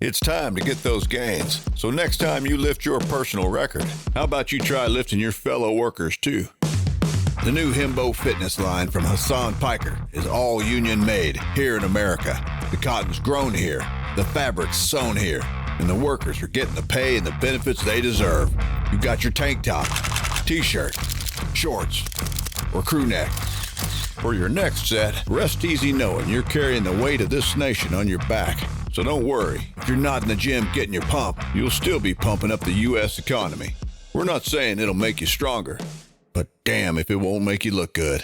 It's time to get those gains. So next time you lift your personal record, how about you try lifting your fellow workers too? The new Himbo fitness line from Hassan Piker is all union made here in America. The cotton's grown here, the fabric's sewn here, and the workers are getting the pay and the benefits they deserve. You've got your tank top, t-shirt, shorts, or crew neck. For your next set, rest easy knowing you're carrying the weight of this nation on your back. So don't worry, if you're not in the gym getting your pump, you'll still be pumping up the U.S. economy. We're not saying it'll make you stronger, but damn if it won't make you look good.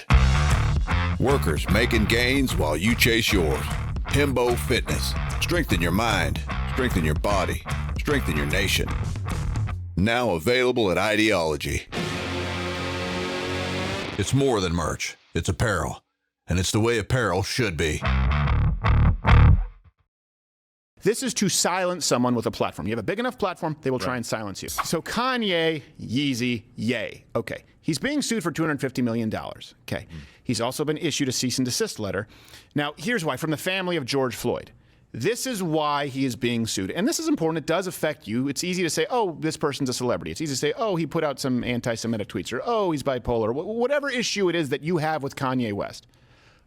Workers making gains while you chase yours. Himbo Fitness. Strengthen your mind, strengthen your body, strengthen your nation. Now available at Ideology. It's more than merch. It's apparel. And it's the way apparel should be. This is to silence someone with a platform. You have a big enough platform, they will try and silence you. So Kanye, Yeezy, yay. Okay. He's being sued for $250 million. Okay. He's also been issued a cease and desist letter. Now, here's why. From the family of George Floyd. This is why he is being sued. And this is important. It does affect you. It's easy to say, oh, this person's a celebrity. It's easy to say, oh, he put out some anti-Semitic tweets, or oh, he's bipolar. Whatever issue it is that you have with Kanye West.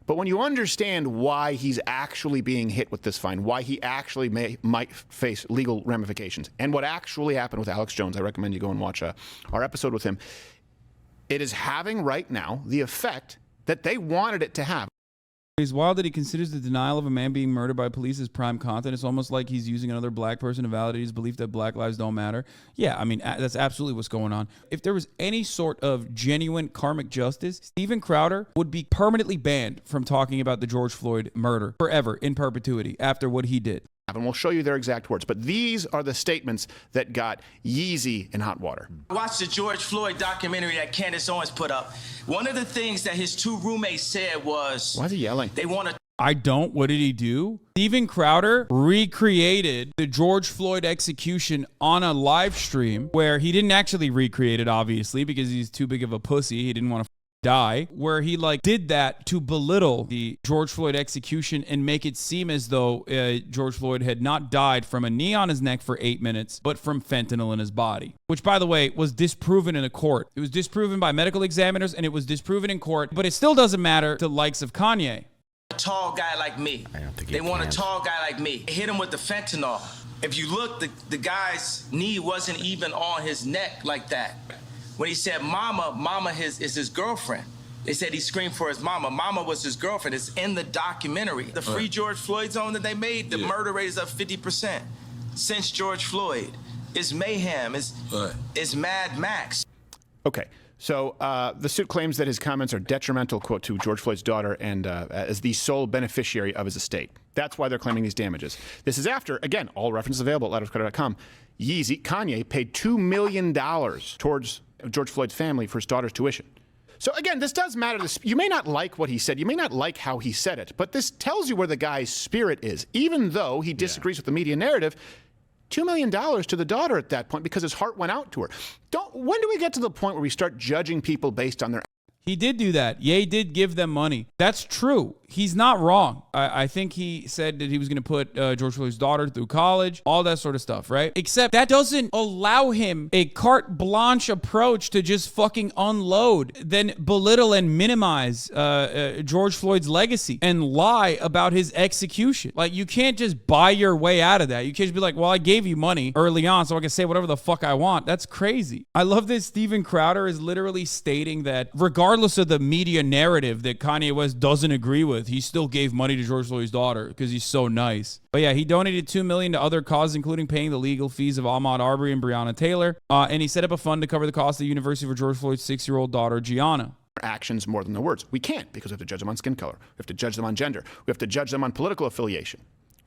But when you understand why he's actually being hit with this fine, why he actually might face legal ramifications, and what actually happened with Alex Jones, I recommend you go and watch our episode with him. It is having right now the effect that they wanted it to have. It's wild that he considers the denial of a man being murdered by police as prime content. It's almost like he's using another black person to validate his belief that black lives don't matter. Yeah, I mean, that's absolutely what's going on. If there was any sort of genuine karmic justice, Steven Crowder would be permanently banned from talking about the George Floyd murder forever, in perpetuity, after what he did. And we'll show you their exact words. But these are the statements that got Yeezy in hot water. Watch the George Floyd documentary that Candace Owens put up. One of the things that his two roommates said was... Why is he yelling? They want to... I don't. What did he do? Steven Crowder recreated the George Floyd execution on a live stream where he didn't actually recreate it, obviously, because he's too big of a pussy. He didn't want to die, where he did that to belittle the George Floyd execution and make it seem as though George Floyd had not died from a knee on his neck for 8 minutes, but from fentanyl in his body, which, by the way, was disproven in a court. It was disproven by medical examiners, and it was disproven in court, but it still doesn't matter to the likes of Kanye. A tall guy like me. I don't think they want a tall guy like me. Hit him with the fentanyl. If you look, the guy's knee wasn't even on his neck like that. When he said mama is his girlfriend. They said he screamed for his mama. Mama was his girlfriend. It's in the documentary. The Free George Floyd zone that they made, the murder rate is up 50% since George Floyd. It's mayhem. It's Mad Max. Okay. So the suit claims that his comments are detrimental, quote, to George Floyd's daughter and as the sole beneficiary of his estate. That's why they're claiming these damages. This is after, again, all references available at lightofcredit.com. Kanye paid $2 million towards George Floyd's family for his daughter's tuition. So again, this does matter. You may not like what he said. You may not like how he said it, but this tells you where the guy's spirit is. Even though he disagrees with the media narrative, $2 million to the daughter at that point because his heart went out to her. When do we get to the point where we start judging people based on their... He did do that. Ye did give them money. That's true. He's not wrong. I think he said that he was going to put George Floyd's daughter through college, all that sort of stuff, right? Except that doesn't allow him a carte blanche approach to just fucking unload, then belittle and minimize George Floyd's legacy and lie about his execution. Like, you can't just buy your way out of that. You can't just be like, well, I gave you money early on so I can say whatever the fuck I want. That's crazy. I love that Steven Crowder is literally stating that regardless of the media narrative that Kanye West doesn't agree with, he still gave money to George Floyd's daughter because he's so nice. But yeah, he donated $2 million to other causes, including paying the legal fees of Ahmaud Arbery and Breonna Taylor. And he set up a fund to cover the cost of the university for George Floyd's 6-year-old daughter, Gianna. Actions more than the words. We can't, because we have to judge them on skin color. We have to judge them on gender. We have to judge them on political affiliation.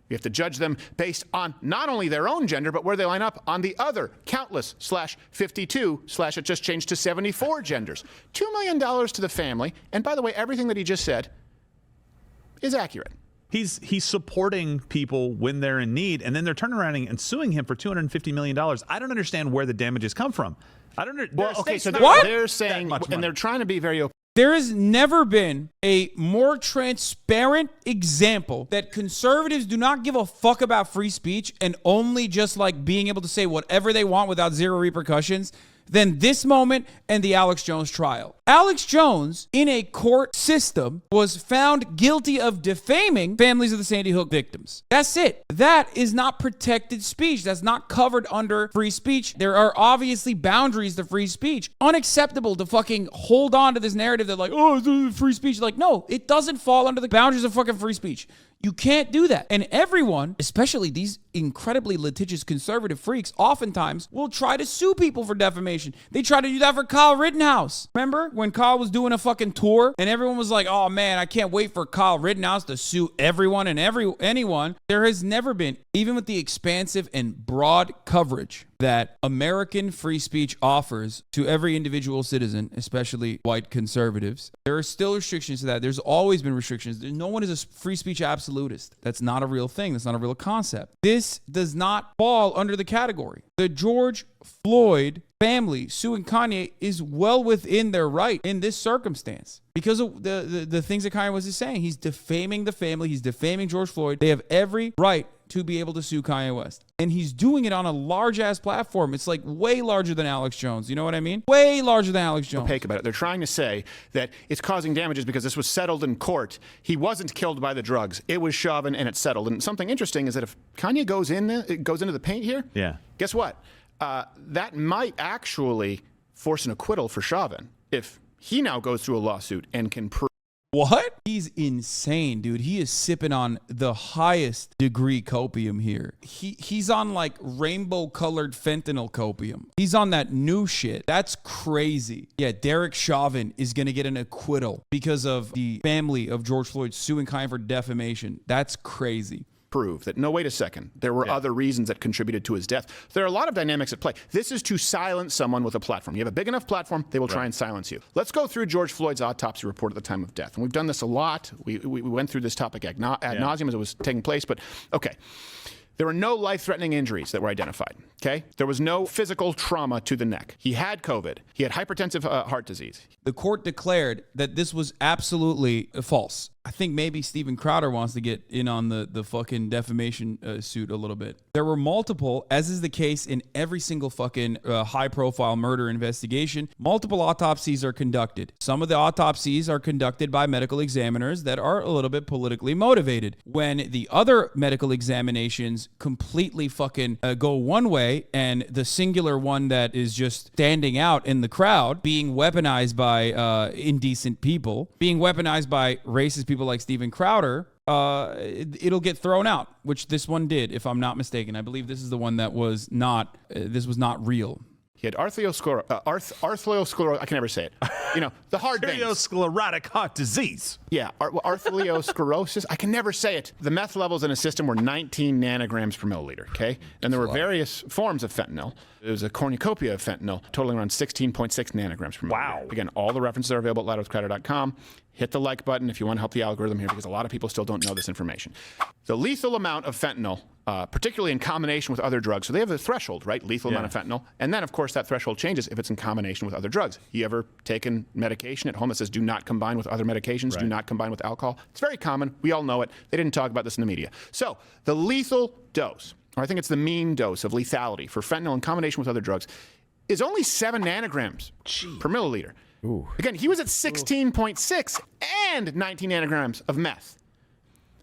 We have to judge them based on not only their own gender, but where they line up on the other countless /52 it just changed to 74 genders. $2 million to the family. And by the way, everything that he just said is accurate. He's supporting people when they're in need, and then they're turning around and suing him for $250 million. I don't understand where the damages come from. I don't know. Well, okay, so they're saying, and they're trying to be very open. There has never been a more transparent example that conservatives do not give a fuck about free speech and only just like being able to say whatever they want without zero repercussions than this moment and the Alex Jones trial. Alex Jones, in a court system, was found guilty of defaming families of the Sandy Hook victims. That's it. That is not protected speech. That's not covered under free speech. There are obviously boundaries to free speech. Unacceptable to fucking hold on to this narrative that like, oh, it's free speech. Like, no, it doesn't fall under the boundaries of fucking free speech. You can't do that. And everyone, especially these incredibly litigious conservative freaks, oftentimes will try to sue people for defamation. They tried to do that for Kyle Rittenhouse. Remember when Kyle was doing a fucking tour and everyone was like, oh man, I can't wait for Kyle Rittenhouse to sue everyone and anyone. There has never been, even with the expansive and broad coverage that American free speech offers to every individual citizen, especially white conservatives, there are still restrictions to that. There's always been restrictions. No one is a free speech absolutist. That's not a real thing. That's not a real concept. This does not fall under the category. The George Floyd family suing Kanye is well within their right in this circumstance because of the things that Kanye West is saying. He's defaming the family. He's defaming George Floyd. They have every right to be able to sue Kanye West. And he's doing it on a large-ass platform. It's like way larger than Alex Jones. You know what I mean? Way larger than Alex Jones. Opaque about it. They're trying to say that it's causing damages because this was settled in court. He wasn't killed by the drugs. It was Chauvin and it's settled. And something interesting is that if Kanye goes into the paint here, guess what? That might actually force an acquittal for Chauvin if he now goes through a lawsuit and can prove. What? He's insane, dude. He is sipping on the highest degree copium here. He's on like rainbow colored fentanyl copium. He's on that new shit. That's crazy. Yeah, Derek Chauvin is going to get an acquittal because of the family of George Floyd suing Kanye for defamation. That's crazy. Prove that, no, wait a second, there were other reasons that contributed to his death. There are a lot of dynamics at play. This is to silence someone with a platform. You have a big enough platform, they will try and silence you. Let's go through George Floyd's autopsy report at the time of death. And we've done this a lot. We went through this topic ad nauseum as it was taking place, but okay. There were no life-threatening injuries that were identified, okay? There was no physical trauma to the neck. He had COVID. He had hypertensive heart disease. The court declared that this was absolutely false. I think maybe Steven Crowder wants to get in on the fucking defamation suit a little bit. There were multiple, as is the case in every single fucking high-profile murder investigation, multiple autopsies are conducted. Some of the autopsies are conducted by medical examiners that are a little bit politically motivated. When the other medical examinations completely fucking go one way and the singular one that is just standing out in the crowd being weaponized by indecent people, being weaponized by racist people like Steven Crowder, it'll get thrown out, which this one did, if I'm not mistaken. I believe this is the one that was not, this was not real. He had arteriosclerosis. I can never say it. You know, the hard veins. Arteriosclerotic heart disease. Yeah, arteriosclerosis. I can never say it. The meth levels in his system were 19 nanograms per milliliter, okay? And there were various forms of fentanyl. There was a cornucopia of fentanyl, totaling around 16.6 nanograms per milliliter. Wow. Again, all the references are available at loudwithcrowder.com. Hit the like button if you want to help the algorithm here, because a lot of people still don't know this information. The lethal amount of fentanyl, particularly in combination with other drugs, so they have a threshold, right? Lethal amount of fentanyl. And then, of course, that threshold changes if it's in combination with other drugs. You ever taken medication at home that says do not combine with other medications, do not combine with alcohol? It's very common. We all know it. They didn't talk about this in the media. So the lethal dose, or I think it's the mean dose of lethality for fentanyl in combination with other drugs, is only 7 nanograms per milliliter. Ooh. Again, he was at 16.6 and 19 nanograms of meth,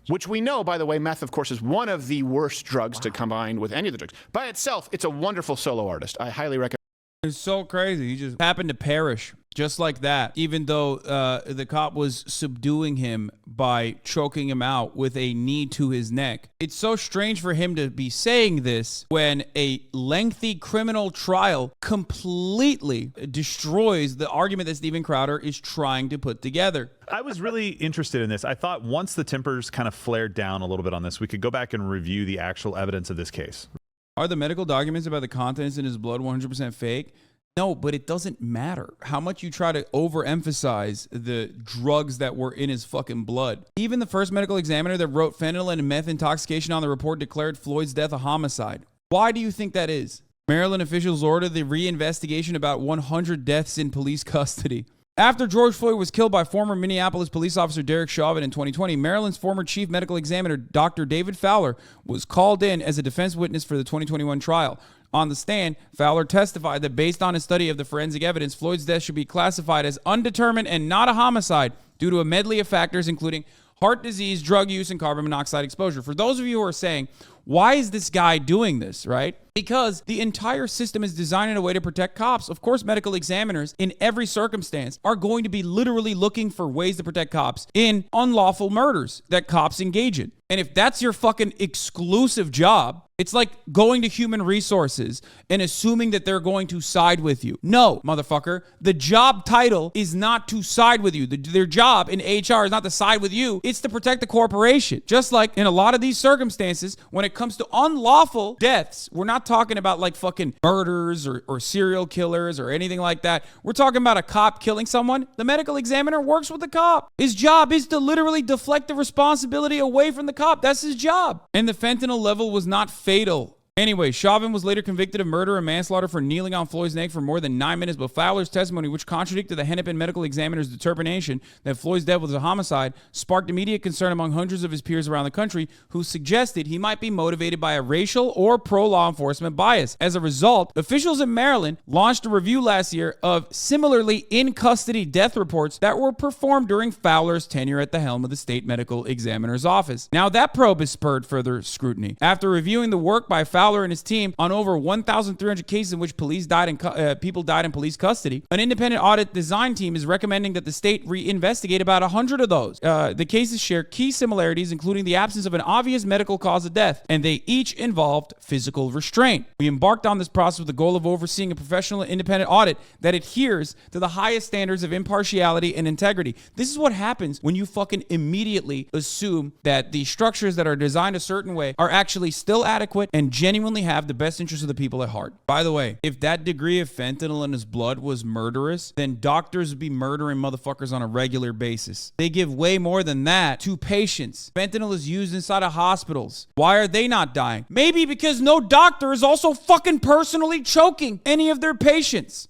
which we know, by the way, meth, of course, is one of the worst drugs to combine with any of the drugs. By itself, it's a wonderful solo artist. I highly recommend. It's so crazy. He just happened to perish just like that, even though the cop was subduing him by choking him out with a knee to his neck. It's so strange for him to be saying this when a lengthy criminal trial completely destroys the argument that Steven Crowder is trying to put together. I was really interested in this. I thought once the tempers kind of flared down a little bit on this, we could go back and review the actual evidence of this case. Are the medical documents about the contents in his blood 100% fake? No, but it doesn't matter how much you try to overemphasize the drugs that were in his fucking blood. Even the first medical examiner that wrote fentanyl and meth intoxication on the report declared Floyd's death a homicide. Why do you think that is? Maryland officials ordered the reinvestigation about 100 deaths in police custody. After George Floyd was killed by former Minneapolis police officer Derek Chauvin in 2020, Maryland's former chief medical examiner, Dr. David Fowler, was called in as a defense witness for the 2021 trial. On the stand, Fowler testified that based on his study of the forensic evidence, Floyd's death should be classified as undetermined and not a homicide due to a medley of factors including heart disease, drug use, and carbon monoxide exposure. For those of you who are saying, why is this guy doing this, right? Because the entire system is designed in a way to protect cops. Of course, medical examiners in every circumstance are going to be literally looking for ways to protect cops in unlawful murders that cops engage in. And if that's your fucking exclusive job, it's like going to human resources and assuming that they're going to side with you. No, motherfucker. The job title is not to side with you. Their job in HR is not to side with you. It's to protect the corporation. Just like in a lot of these circumstances, when it comes to unlawful deaths, we're not talking about like fucking murders or serial killers or anything like that. We're talking about a cop killing someone. The medical examiner works with the cop. His job is to literally deflect the responsibility away from the cop. That's his job. And the fentanyl level was not fatal. Anyway, Chauvin was later convicted of murder and manslaughter for kneeling on Floyd's neck for more than 9 minutes, but Fowler's testimony, which contradicted the Hennepin medical examiner's determination that Floyd's death was a homicide, sparked immediate concern among hundreds of his peers around the country who suggested he might be motivated by a racial or pro-law enforcement bias. As a result, officials in Maryland launched a review last year of similarly in-custody death reports that were performed during Fowler's tenure at the helm of the state medical examiner's office. Now, that probe has spurred further scrutiny. After reviewing the work by Fowler and his team on over 1,300 cases in which people died in police custody, an independent audit design team is recommending that the state reinvestigate about 100 of those. The cases share key similarities, including the absence of an obvious medical cause of death, and they each involved physical restraint. We embarked on this process with the goal of overseeing a professional independent audit that adheres to the highest standards of impartiality and integrity. This is what happens when you fucking immediately assume that the structures that are designed a certain way are actually still adequate and genuinely have the best interest of the people at heart. By the way, if that degree of fentanyl in his blood was murderous, then doctors would be murdering motherfuckers on a regular basis. They give way more than that to patients. Fentanyl is used inside of hospitals. Why are they not dying? Maybe because no doctor is also fucking personally choking any of their patients.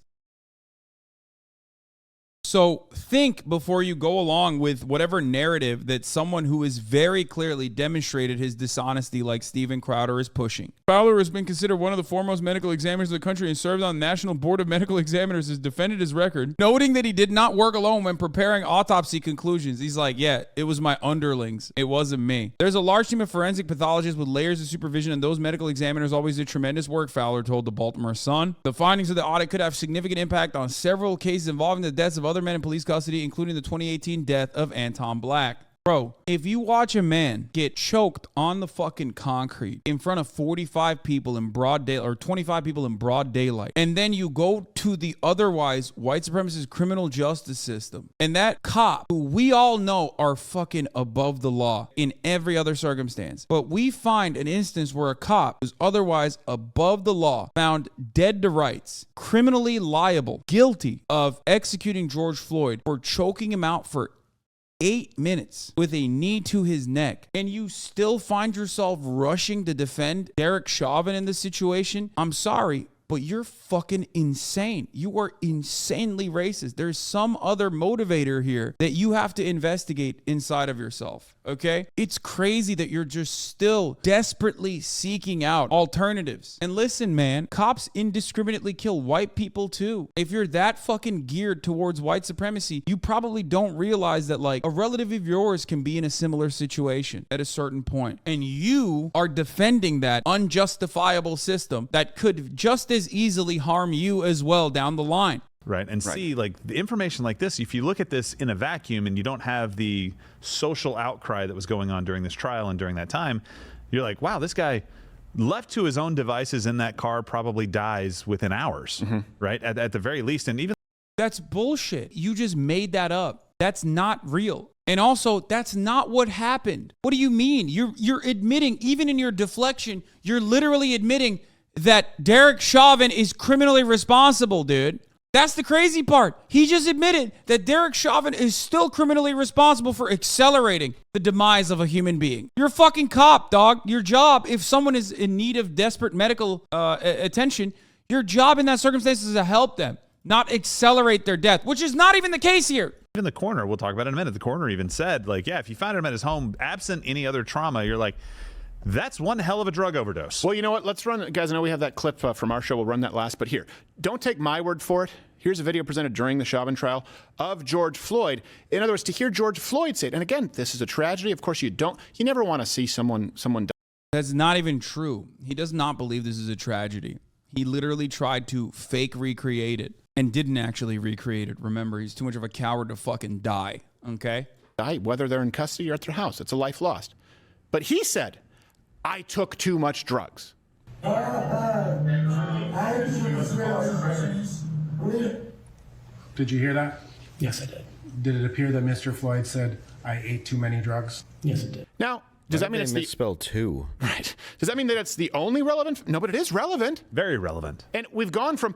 So think before you go along with whatever narrative that someone who has very clearly demonstrated his dishonesty like Steven Crowder is pushing. Fowler has been considered one of the foremost medical examiners of the country and served on the National Board of Medical Examiners, has defended his record, noting that he did not work alone when preparing autopsy conclusions. He's like, yeah, it was my underlings. It wasn't me. There's a large team of forensic pathologists with layers of supervision, and those medical examiners always did tremendous work, Fowler told the Baltimore Sun. The findings of the audit could have significant impact on several cases involving the deaths of other men in police custody, including the 2018 death of Anton Black. Bro, if you watch a man get choked on the fucking concrete in front of 45 people in broad daylight, or 25 people in broad daylight, and then you go to the otherwise white supremacist criminal justice system, and that cop, who we all know are fucking above the law in every other circumstance, but we find an instance where a cop who's otherwise above the law, found dead to rights, criminally liable, guilty of executing George Floyd for choking him out for 8 minutes with a knee to his neck, and you still find yourself rushing to defend Derek Chauvin in this situation, I'm sorry, but you're fucking insane. You are insanely racist. There's some other motivator here that you have to investigate inside of yourself, okay? It's crazy that you're just still desperately seeking out alternatives. And listen, man, cops indiscriminately kill white people too. If you're that fucking geared towards white supremacy, you probably don't realize that like a relative of yours can be in a similar situation at a certain point. And you are defending that unjustifiable system that could just as easily harm you as well down the line. Right. And see, like the information like this, if you look at this in a vacuum and you don't have the social outcry that was going on during this trial and during that time, you're like, wow, this guy left to his own devices in that car probably dies within hours, right? At the very least. And even that's bullshit. You just made that up. That's not real. And also, that's not what happened. What do you mean? You're admitting, even in your deflection, you're literally admitting that Derek Chauvin is criminally responsible, dude. That's the crazy part. He just admitted that Derek Chauvin is still criminally responsible for accelerating the demise of a human being. You're a fucking cop, dog. Your job, if someone is in need of desperate medical attention, your job in that circumstance is to help them. not accelerate their death, which is not even the case here. Even the coroner, we'll talk about it in a minute, the coroner even said, like, yeah, if you found him at his home, absent any other trauma, you're like, that's one hell of a drug overdose. Well, you know what? Let's run, guys, I know we have that clip from our show. We'll run that last, but here, don't take my word for it. Here's a video presented during the Chauvin trial of George Floyd. In other words, to hear George Floyd say it, and again, this is a tragedy. Of course, you never want to see someone die. That's not even true. He does not believe this is a tragedy. He literally tried to fake recreate it and didn't actually recreate it. Remember, he's too much of a coward to fucking die, okay? Die, whether they're in custody or at their house. It's a life lost. But he said, I took too much drugs. Did you hear that? Yes, I did. Did it appear that Mr. Floyd said, I ate too many drugs? Yes, it did. Now, does that mean it's the misspelled two? Right? Does that mean that it's the only relevant? No, but it is relevant. Very relevant. And we've gone from...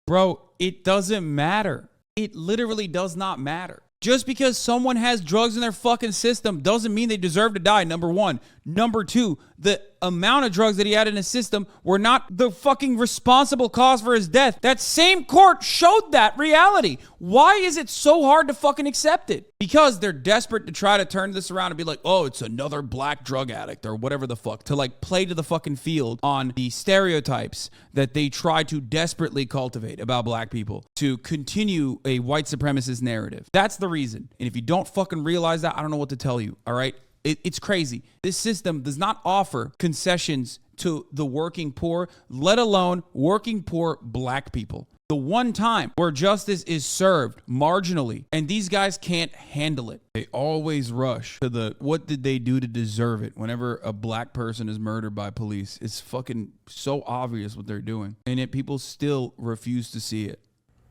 Bro, it doesn't matter. It literally does not matter. Just because someone has drugs in their fucking system doesn't mean they deserve to die, number one. Number two, the amount of drugs that he had in his system were not the fucking responsible cause for his death. That same court showed that reality. Why is it so hard to fucking accept it? Because they're desperate to try to turn this around and be like, oh, it's another black drug addict or whatever the fuck. To like play to the fucking field on the stereotypes that they try to desperately cultivate about black people to continue a white supremacist narrative. That's the reason. And if you don't fucking realize that, I don't know what to tell you, all right? It's crazy. This system does not offer concessions to the working poor, let alone working poor black people. The one time where justice is served marginally, and these guys can't handle it. They always rush to the, what did they do to deserve it? Whenever a black person is murdered by police, it's fucking so obvious what they're doing. And yet people still refuse to see it.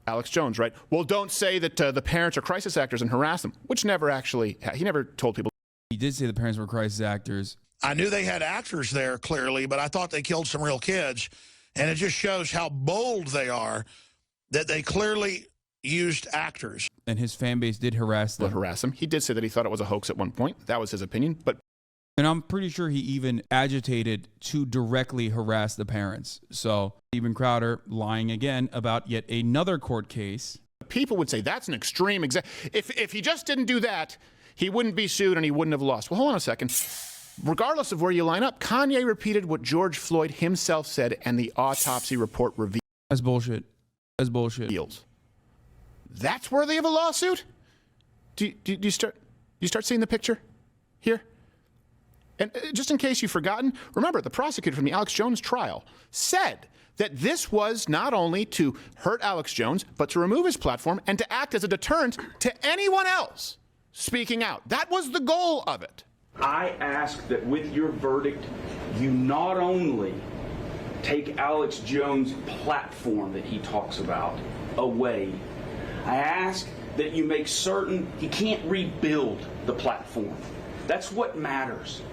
Alex Jones, right? Well, don't say that the parents are crisis actors and harass them, which never actually, he never told people. He did say the parents were crisis actors. I knew they had actors there, clearly, but I thought they killed some real kids. And it just shows how bold they are that they clearly used actors. And his fan base did harass them. Harass him. He did say that he thought it was a hoax at one point. That was his opinion. And I'm pretty sure he even agitated to directly harass the parents. So Steven Crowder lying again about yet another court case. People would say that's an extreme example. If he just didn't do that, he wouldn't be sued and he wouldn't have lost. Well, hold on a second. Regardless of where you line up, Kanye repeated what George Floyd himself said and the autopsy report revealed. That's bullshit. That's bullshit. That's worthy of a lawsuit? Do you start seeing the picture here? And just in case you've forgotten, remember the prosecutor from the Alex Jones trial said that this was not only to hurt Alex Jones, but to remove his platform and to act as a deterrent to anyone else speaking out. That was the goal of it. I ask that with your verdict, you not only take Alex Jones' platform that he talks about away, I ask that you make certain he can't rebuild the platform. That's what matters.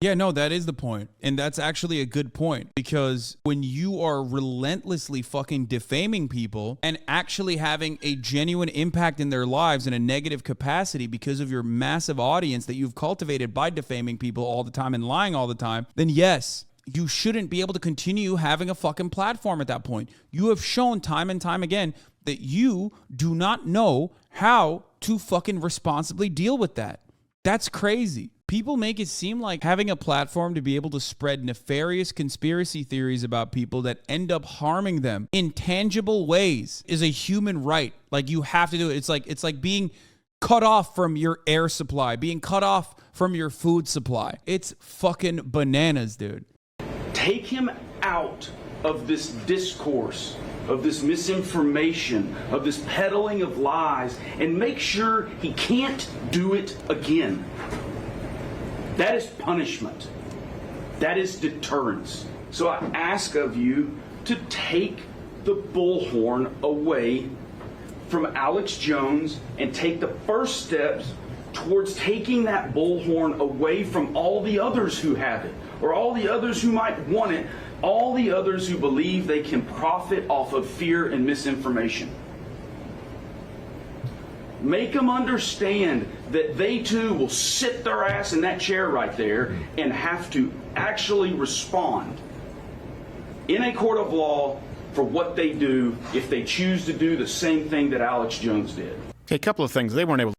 Yeah, no, that is the point. And that's actually a good point, because when you are relentlessly fucking defaming people and actually having a genuine impact in their lives in a negative capacity because of your massive audience that you've cultivated by defaming people all the time and lying all the time, then yes, you shouldn't be able to continue having a fucking platform at that point. You have shown time and time again that you do not know how to fucking responsibly deal with that. That's crazy. People make it seem like having a platform to be able to spread nefarious conspiracy theories about people that end up harming them in tangible ways is a human right. Like, you have to do it. It's like being cut off from your air supply, being cut off from your food supply. It's fucking bananas, dude. Take him out of this discourse, of this misinformation, of this peddling of lies, and make sure he can't do it again. That is punishment. That is deterrence. So I ask of you to take the bullhorn away from Alex Jones and take the first steps towards taking that bullhorn away from all the others who have it, or all the others who might want it, all the others who believe they can profit off of fear and misinformation. Make them understand that they too will sit their ass in that chair right there and have to actually respond in a court of law for for what they do if they choose to do the same thing that Alex Jones did. Okay, a couple of things. They weren't able to.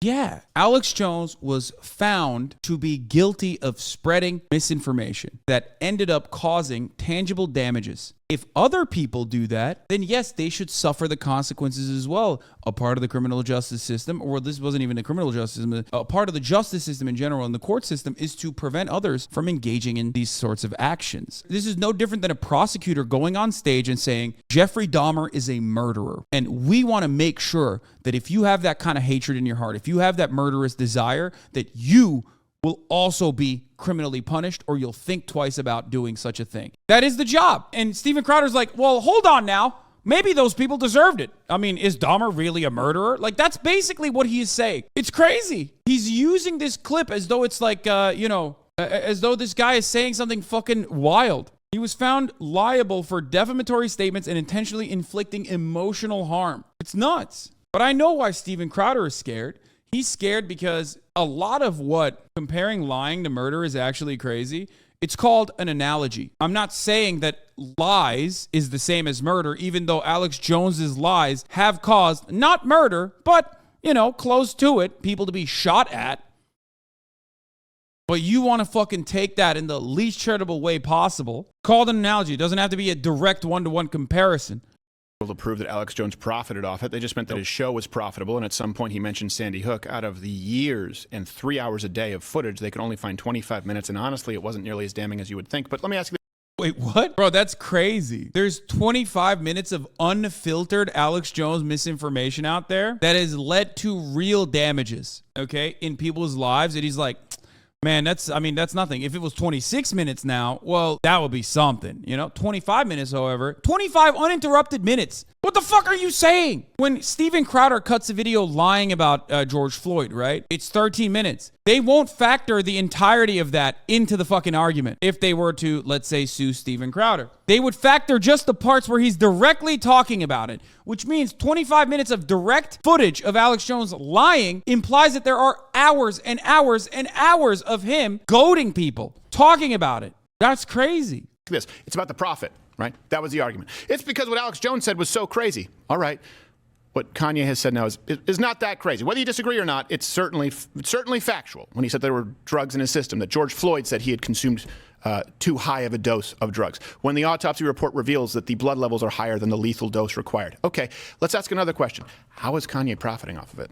Yeah, Alex Jones was found to be guilty of spreading misinformation that ended up causing tangible damages. If other people do that, then yes, they should suffer the consequences as well. A part of the criminal justice system, or this wasn't even the criminal justice system, a part of the justice system in general and the court system is to prevent others from engaging in these sorts of actions. This is no different than a prosecutor going on stage and saying, Jeffrey Dahmer is a murderer. And we want to make sure that if you have that kind of hatred in your heart, if you have that murderous desire, that you will also be criminally punished, or you'll think twice about doing such a thing. That is the job. And Steven Crowder's like, well, hold on now. Maybe those people deserved it. I mean, is Dahmer really a murderer? Like, that's basically what he is saying. It's crazy. He's using this clip as though it's like, as though this guy is saying something fucking wild. He was found liable for defamatory statements and intentionally inflicting emotional harm. It's nuts. But I know why Steven Crowder is scared. He's scared because a lot of what comparing lying to murder is actually crazy. It's called an analogy. I'm not saying that lies is the same as murder, even though Alex Jones's lies have caused not murder, but, close to it, people to be shot at. But you want to fucking take that in the least charitable way possible. Called an analogy. It doesn't have to be a direct one-to-one comparison To prove that Alex Jones profited off it. They just meant that his show was profitable, and at some point he mentioned Sandy Hook. Out of the years and 3 hours a day of footage, they could only find 25 minutes, and honestly, it wasn't nearly as damning as you would think. But let me ask you Wait, what? Bro, that's crazy. There's 25 minutes of unfiltered Alex Jones misinformation out there that has led to real damages, okay, in people's lives, and he's like, man, that's nothing. If it was 26 minutes now, well, that would be something, 25 minutes, however, 25 uninterrupted minutes. What the fuck are you saying? When Steven Crowder cuts a video lying about George Floyd, right? It's 13 minutes. They won't factor the entirety of that into the fucking argument if they were to, let's say, sue Steven Crowder. They would factor just the parts where he's directly talking about it, which means 25 minutes of direct footage of Alex Jones lying implies that there are hours and hours and hours of him goading people, talking about it. That's crazy. this. It's about the profit, right? That was the argument. It's because what Alex Jones said was so crazy. All right. What Kanye has said now is not that crazy. Whether you disagree or not, it's certainly factual when he said there were drugs in his system, that George Floyd said he had consumed too high of a dose of drugs, when the autopsy report reveals that the blood levels are higher than the lethal dose required. Okay, let's ask another question. How is Kanye profiting off of it?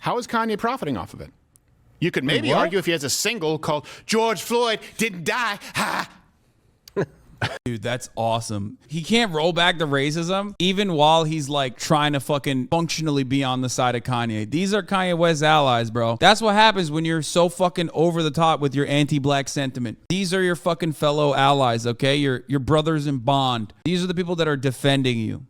How is Kanye profiting off of it? You could maybe argue if he has a single called George Floyd Didn't Die, ha! Dude, that's awesome. He can't roll back the racism even while he's like trying to fucking functionally be on the side of Kanye. These are Kanye West's allies, bro. That's what happens when you're so fucking over the top with your anti-black sentiment. These are your fucking fellow allies, okay? Your brothers in bond. These are the people that are defending you.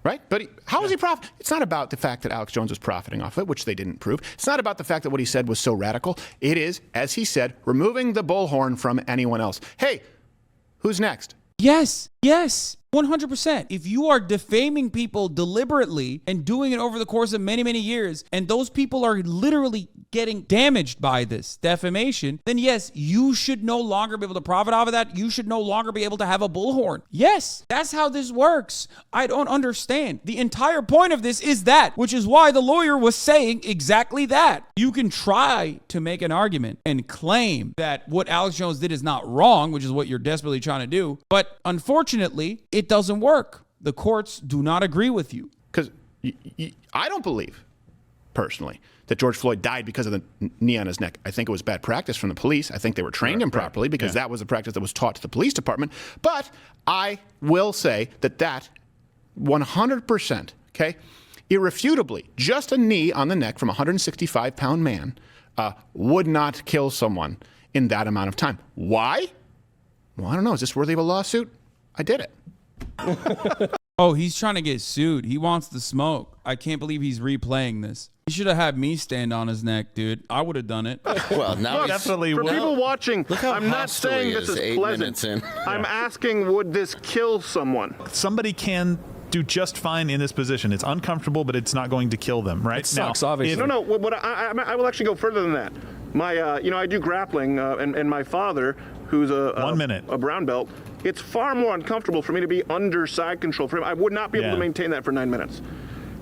Right? But how is he profiting? It's not about the fact that Alex Jones was profiting off it, which they didn't prove. It's not about the fact that what he said was so radical. It is, as he said, removing the bullhorn from anyone else. Hey, who's next? Yes, 100%. If you are defaming people deliberately and doing it over the course of many, many years, and those people are literally getting damaged by this defamation, then yes, you should no longer be able to profit off of that. You should no longer be able to have a bullhorn. Yes, that's how this works. I don't understand. The entire point of this is that, which is why the lawyer was saying exactly that. You can try to make an argument and claim that what Alex Jones did is not wrong, which is what you're desperately trying to do. But unfortunately, it doesn't work. The courts do not agree with you. Because I don't believe, personally, that George Floyd died because of the knee on his neck. I think it was bad practice from the police. I think they were trained improperly because that was a practice that was taught to the police department. But I will say that 100%, okay, irrefutably, just a knee on the neck from a 165-pound man would not kill someone in that amount of time. Why? Well, I don't know. Is this worthy of a lawsuit? I did it. Oh, he's trying to get sued. He wants the smoke. I can't believe he's replaying this. He should have had me stand on his neck, dude. I would have done it. Well, now definitely for people watching, I'm not saying this is pleasant. I'm asking, would this kill someone? Somebody can do just fine in this position. It's uncomfortable, but it's not going to kill them, right? It sucks, obviously. No. I will actually go further than that. I do grappling, and my father, who's a brown belt, it's far more uncomfortable for me to be under side control for him. I would not be able to maintain that for 9 minutes.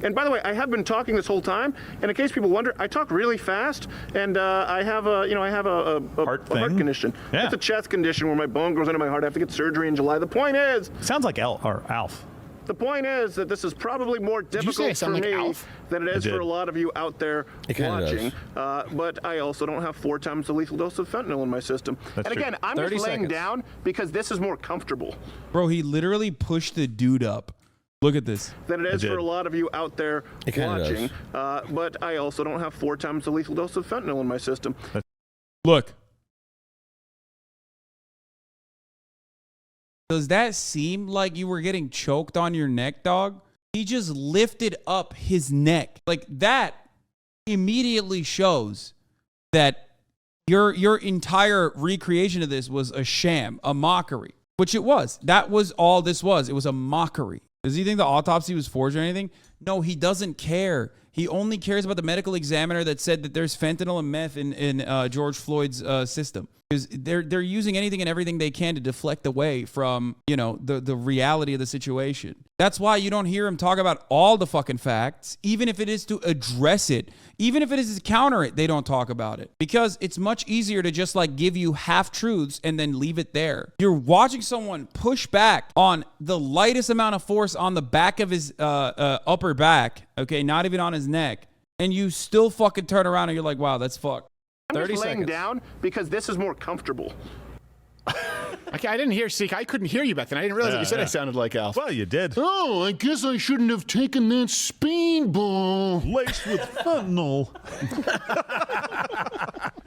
And by the way, I have been talking this whole time, and in case people wonder, I talk really fast, and I have a heart condition. Yeah. It's a chest condition where my bone grows into my heart. I have to get surgery in July. The point is, sounds like Alf. The point is that this is probably more difficult for me than it is for a lot of you out there watching. But I also don't have 4 times the lethal dose of fentanyl in my system. And again, I'm just laying down because this is more comfortable. Bro, he literally pushed the dude up. Look at this. Than it is for a lot of you out there watching. But I also don't have 4 times the lethal dose of fentanyl in my system. Look. Does that seem like you were getting choked on your neck, dog? He just lifted up his neck. Like, that immediately shows that your entire recreation of this was a sham, a mockery, which it was. That was all this was. It was a mockery. Does he think the autopsy was forged or anything? No, he doesn't care. He only cares about the medical examiner that said that there's fentanyl and meth in George Floyd's system. Because they're using anything and everything they can to deflect away from, the reality of the situation. That's why you don't hear him talk about all the fucking facts, even if it is to address it. Even if it is to counter it, they don't talk about it. Because it's much easier to just give you half-truths and then leave it there. You're watching someone push back on the lightest amount of force on the back of his upper back, okay, not even on his neck, and you still fucking turn around and you're like, wow, that's fucked. I'm just laying down because this is more comfortable. Okay, I didn't hear Seek. I couldn't hear you back then. I didn't realize that you said I sounded like Alf. Well, you did. Oh, I guess I shouldn't have taken that speedball. Laced with fentanyl.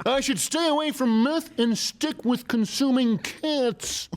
I should stay away from meth and stick with consuming cats.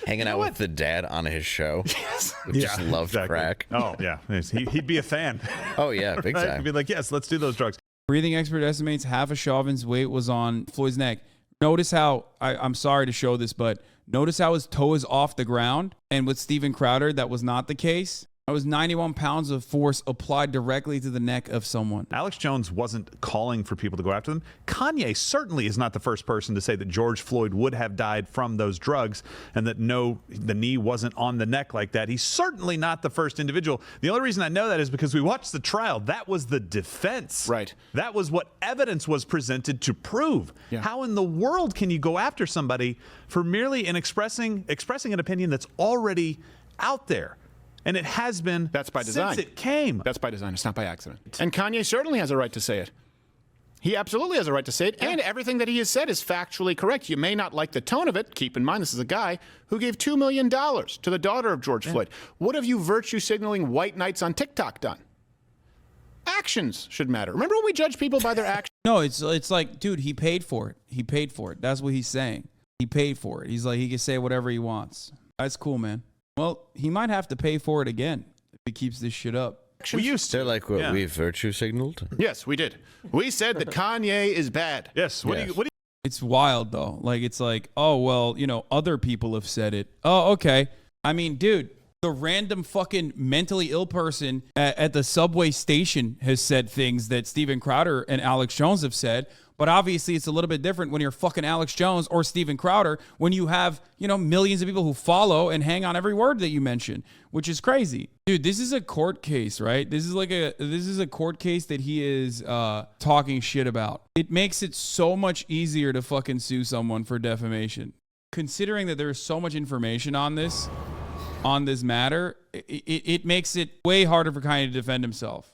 Hanging out with the dad on his show. Yes. Who just loved crack. Oh, yeah. He'd be a fan. Oh, yeah, big time. He'd be like, yes, let's do those drugs. Breathing expert estimates half of Chauvin's weight was on Floyd's neck. Notice how, I'm sorry to show this, but notice how his toe is off the ground. And with Steven Crowder, that was not the case. That was 91 pounds of force applied directly to the neck of someone. Alex Jones wasn't calling for people to go after them. Kanye certainly is not the first person to say that George Floyd would have died from those drugs and that the knee wasn't on the neck like that. He's certainly not the first individual. The only reason I know that is because we watched the trial. That was the defense. Right. That was what evidence was presented to prove. Yeah. How in the world can you go after somebody for merely expressing an opinion that's already out there? And it has been since it came. That's by design. It's not by accident. And Kanye certainly has a right to say it. He absolutely has a right to say it. Yeah. And everything that he has said is factually correct. You may not like the tone of it. Keep in mind, this is a guy who gave $2 million to the daughter of George Floyd. What have you virtue signaling white knights on TikTok done? Actions should matter. Remember when we judge people by their actions? No, it's like, dude, he paid for it. He paid for it. That's what he's saying. He paid for it. He's like, he can say whatever he wants. That's cool, man. Well, he might have to pay for it again if he keeps this shit up. We used to like what we virtue signaled. Yes, we did. We said that Kanye is bad. Yes. What do you? It's wild though. Like it's like, oh well, other people have said it. Oh, okay. I mean, dude, the random fucking mentally ill person at the subway station has said things that Steven Crowder and Alex Jones have said. But obviously, it's a little bit different when you're fucking Alex Jones or Steven Crowder, when you have, millions of people who follow and hang on every word that you mention, which is crazy. Dude, this is a court case, right? This is a court case that he is talking shit about. It makes it so much easier to fucking sue someone for defamation. Considering that there's so much information on this matter, it makes it way harder for Kanye to defend himself.